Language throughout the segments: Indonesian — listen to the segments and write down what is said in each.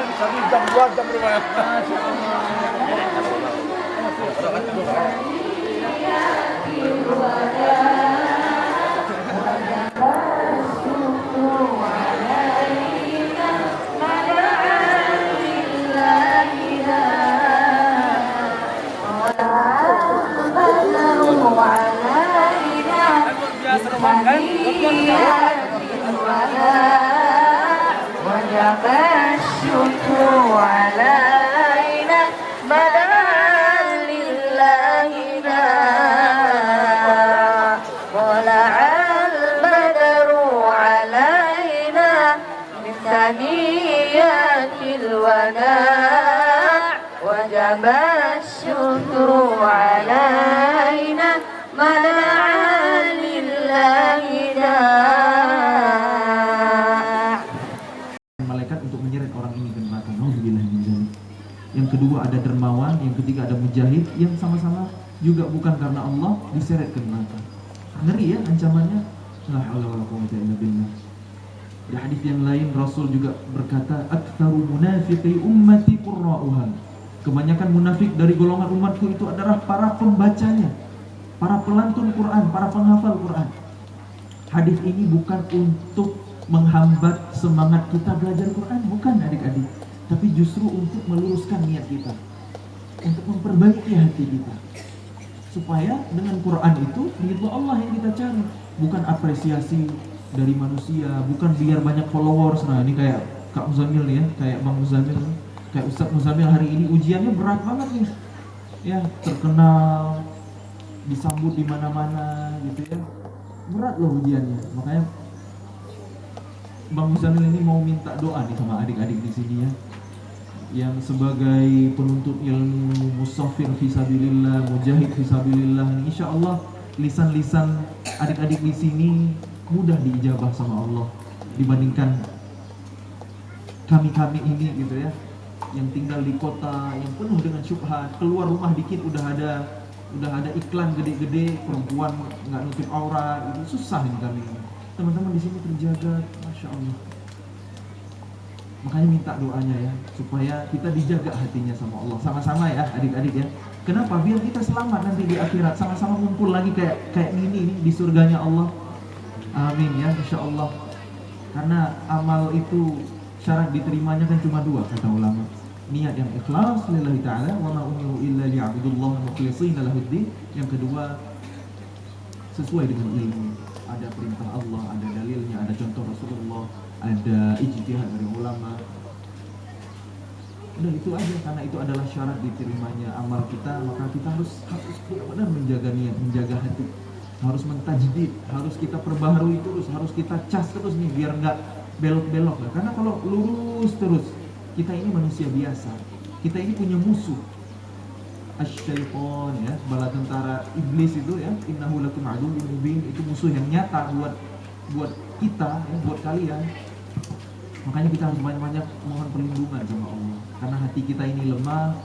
Satu jam, 2 jam bermain. Masya وجب الشكر علينا بدا لله طلع البدر علينا من ثنيات الوداع وجب الشكر علينا بدا لله malaikat untuk menyeret orang ini ke neraka. Nauzubillah min dzalik. Yang kedua ada dermawan, yang ketiga ada mujahid yang sama-sama juga bukan karena Allah diseret ke neraka. Ngeri ya ancamannya. La haula wala quwwata illa billah. Di hadis yang lain Rasul juga berkata, "Aktsaru munafiqi ummati qurra'uha." Kebanyakan munafik dari golongan umatku itu adalah para pembacanya, para pelantun Quran, para penghafal Quran. Hadis ini bukan untuk menghambat semangat kita belajar Quran, bukan adik-adik, tapi justru untuk meluruskan niat kita, untuk memperbaiki hati kita, supaya dengan Quran itu ridho Allah yang kita cari, bukan apresiasi dari manusia, bukan biar banyak followers. Nah ini kayak Kak Muzamil nih ya, kayak Bang Muzamil, kayak Ustadz Muzamil hari ini ujiannya berat banget nih, ya terkenal, disambut di mana-mana gitu ya, berat loh ujiannya. Makanya Bang Muzamil ini mau minta doa nih sama adik-adik di sini ya, yang sebagai penuntut ilmu, musafir fisabilillah, mujahid fisabilillah. Insya Allah lisan-lisan adik-adik di sini mudah diijabah sama Allah dibandingkan kami-kami ini gitu ya, yang tinggal di kota yang penuh dengan syubhat. Keluar rumah dikit udah ada iklan gede-gede, perempuan nggak nutup aurat, itu susah ini kami ini. Teman-teman di sini terjaga, masya Allah. Makanya minta doanya ya, supaya kita dijaga hatinya sama Allah, sama-sama ya adik-adik ya. Kenapa? Biar kita selamat nanti di akhirat, sama-sama ngumpul lagi kayak gini nih di surganya Allah. Amin ya, insya Allah. Karena amal itu syarat diterimanya kan cuma dua kata ulama. Niat yang ikhlas lillahi ta'ala, wa ma umiru illa liya'budullaha mukhlishina lahuddin. Yang kedua, sesuai dengan ilmu. Ada perintah Allah, ada dalilnya, ada contoh Rasulullah, ada ijtihad dari ulama. Udah itu aja, karena itu adalah syarat diterimanya amal kita. Maka kita harus benar-benar menjaga niat, menjaga hati, harus mentajdid, harus kita perbaharui terus, harus kita cas terus nih biar nggak belok-belok ya. Karena kalau lurus terus, kita ini manusia biasa, kita ini punya musuh, asy-syaitan ya, bala tentara iblis itu ya, innahu lakum aduwwun mubin, itu musuh yang nyata buat kita ya, buat kalian. Makanya kita harus banyak-banyak mohon perlindungan sama Allah, karena hati kita ini lemah.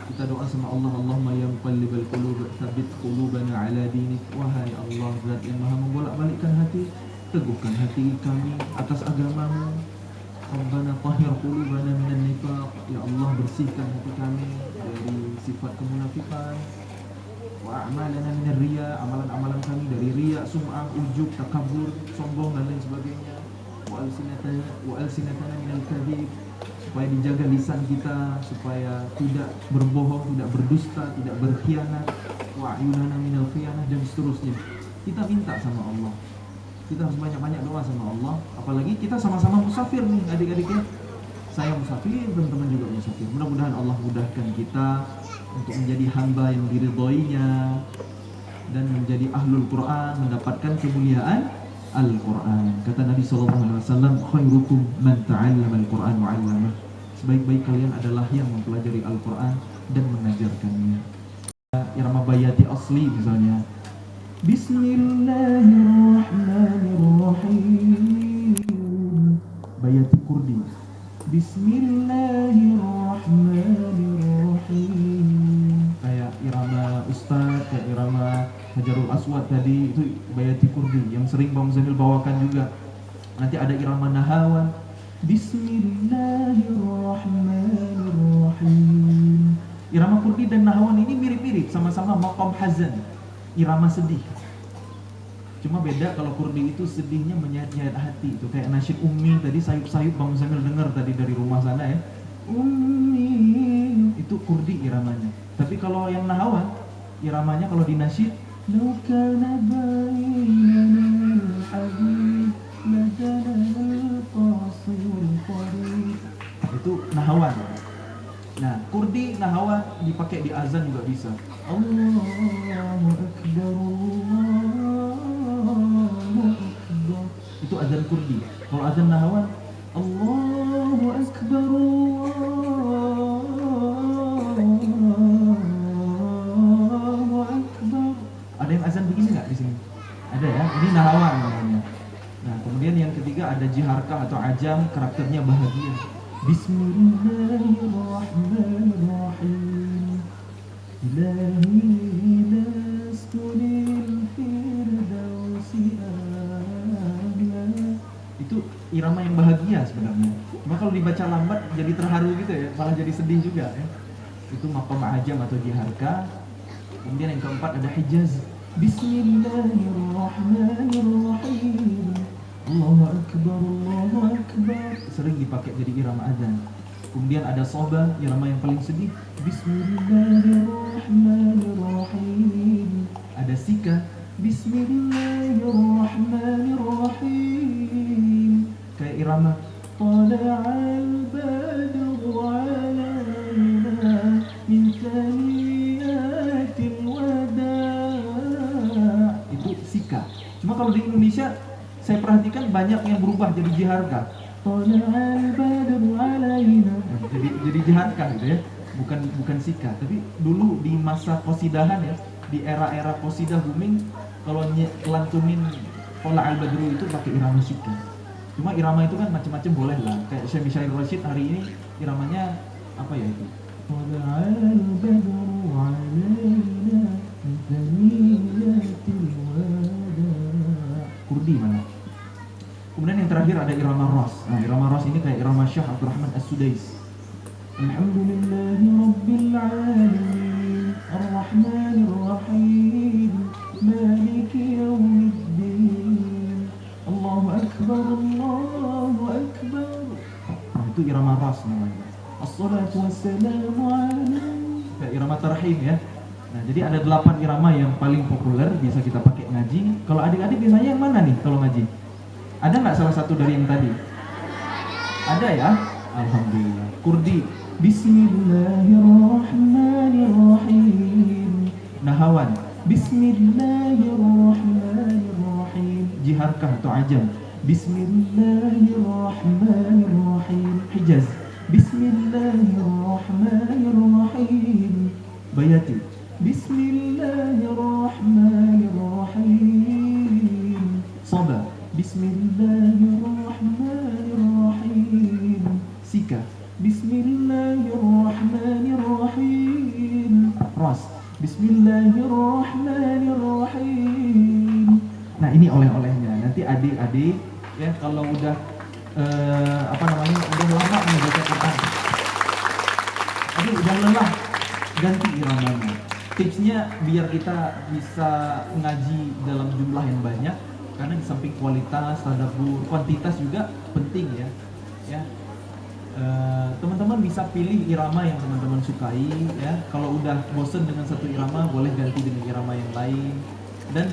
Kita doa sama Allah, Allahumma ya muqallibal qulub tsabbit qulubana ala dinik. Wahai Allah, Zat yang Maha membolak-balikkan hati, teguhkan hati kami atas agamamu. Rabbana tahhir qulubana minan nifaq. Ya Allah, bersihkan hati kami dari sifat kemunafikan. Wa a'malana minar riya, amalan-amalan kami dari riya, sum'ah, ujub, takabur, sombong dan lain sebagainya. Wa alsinatana minal kadhib, supaya dijaga lisan kita supaya tidak berbohong, tidak berdusta, tidak berkhianat. Wa ayunana minal khiyanah, dan seterusnya. Kita minta sama Allah. Kita harus banyak-banyak doa sama Allah. Apalagi kita sama-sama musafir nih adik-adik ya. Saya musafir, teman-teman juga musafir. Mudah-mudahan Allah mudahkan kita untuk menjadi hamba yang diridhoinya dan menjadi ahlul Quran, mendapatkan kemuliaan Al-Quran. Kata Nabi SAW, khairukum man ta'allama Al-Quran wa 'allamah. Sebaik-baik kalian adalah yang mempelajari Al-Quran dan mengajarkannya. Irama bayati asli misalnya, Bismillahirrahmanirrahim. Bayati Kurdi, Bismillahirrahmanirrahim. Kayak irama Ustadz, kayak irama Hajarul Aswad tadi, itu Bayati Kurdi yang sering Bang Zamil bawakan juga. Nanti ada irama Nahawan, Bismillahirrahmanirrahim. Irama Kurdi dan Nahwan ini mirip-mirip, sama-sama maqam hazan, irama sedih. Cuma beda, kalau Kurdi itu sedihnya menyayat-nyayat hati, itu kayak nasyid Ummi tadi, sayup-sayup Bang Zamil dengar tadi dari rumah sana ya. Ummi itu Kurdi iramanya. Tapi kalau yang Nahwan iramanya kalau di nasyid, "Law kana bainana al-habib ladana al-qasirul qarib." Itu Nahwan. Nah, Kurdi Nahwan dipakai di azan juga bisa. Allahu Akbar, Allahu Akbar. Itu azan Kurdi. Kalau azan Nahwan, Allahu Akbar, Allahu Akbar. Ada yang azan begini nggak di sini? Ada ya. Ini Nahwan namanya. Nah, kemudian yang ketiga ada jiharkah atau ajam, karakternya bahagia. Bismillahirrahmanirrahim. Ilahi lastu lil firdausi a'la. Itu irama yang bahagia sebenarnya. Cuma kalau dibaca lambat jadi terharu gitu ya, malah jadi sedih juga ya. Itu maqam ajam atau jiharka. Kemudian yang keempat ada hijaz. Bismillahirrahmanirrahim. Allahu Akbar, Allahu Akbar. Sering dipakai jadi irama azan. Kemudian ada soba, irama yang paling sedih. Bismillahirrahmanirrahim. Ada sika. Bismillahirrahmanirrahim. Kayak irama Tala'al badru alaina min thaniyatil wada'. Itu sika. Cuma kalau di Indonesia saya perhatikan banyak yang berubah jadi jiharka. Tala'al badru alaina. Jadi jiharka gitu ya. Bukan sika. Tapi dulu di masa qasidahan ya, di era-era qasidah booming, kalau lantunin Tala'al badru itu pakai irama sika. Cuma irama itu kan macam-macam boleh lah. Kayak Syekh Mishair Rashid hari ini iramanya apa ya itu? Tala'al badru alaina min thaniyatil wada'. Kurdi mana? Kemudian yang terakhir ada irama ras. Nah, irama ras ini kayak irama Syekh Abdul Rahman As-Sudais. Alhamdulillahi Rabbil Alamin, Ar-Rahmanir Rahim, Maliki Yawmiddin, Allahu Akbar, Allahu Akbar. Nah, itu irama ras namanya. As-salatu wassalamu ala. Kayak irama tarhim ya. Nah, jadi ada 8 irama yang paling populer bisa kita pakai ngaji. Kalau adik-adik biasanya yang mana nih kalau ngaji? Ada nggak salah satu dari yang tadi? Ada ya? Alhamdulillah. Kurdi. Bismillahirrahmanirrahim. Nahawan. Bismillahirrahmanirrahim. Jiharkah atau ajam. Bismillahirrahmanirrahim. Hijaz. Bismillahirrahmanirrahim. Bayati. Bismillahirrahmanirrahim. Sabah. Bismillahirrahmanirrahim. Sika. Bismillahirrahmanirrahim. Ras. Bismillahirrahmanirrahim. Nah, ini oleh-olehnya. Nanti adik-adik ya kalau udah udah lama membaca Quran, udah lelah, ganti iramanya. Tipsnya biar kita bisa ngaji dalam jumlah yang banyak, karena di samping kualitas, tadabbur, kuantitas juga penting ya. Teman-teman bisa pilih irama yang teman-teman sukai ya. Kalau udah bosen dengan satu irama, boleh ganti dengan irama yang lain. Dan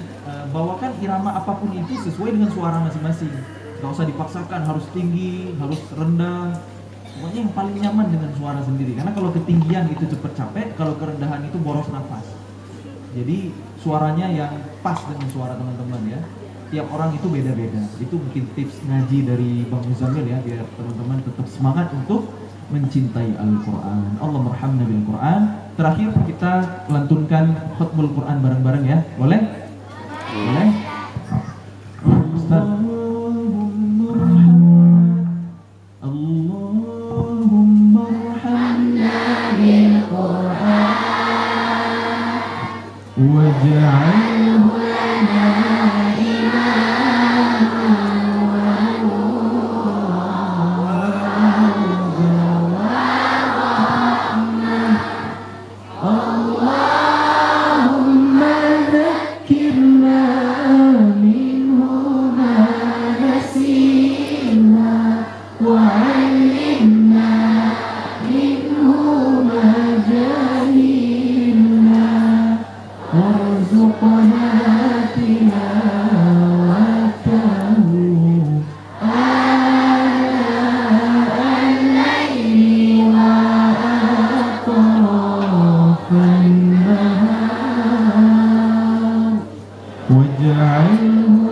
bawakan irama apapun itu sesuai dengan suara masing-masing. Gak usah dipaksakan harus tinggi, harus rendah. Pokoknya yang paling nyaman dengan suara sendiri. Karena kalau ketinggian itu cepat capek, kalau kerendahan itu boros nafas. Jadi suaranya yang pas dengan suara teman-teman ya. Tiap orang itu beda-beda. Itu mungkin tips ngaji dari Bang Muzamil ya, biar teman-teman tetap semangat untuk mencintai Al-Quran. Allah merhamna bil Quran. Terakhir kita lantunkan khutbul Quran bareng-bareng ya. Boleh? Boleh? Ustaz. Allahumma arhamna bil Quran waj'alhu lana imaman wa وارزقنا تلاوته آناء الليل وأطراف النهار واجعله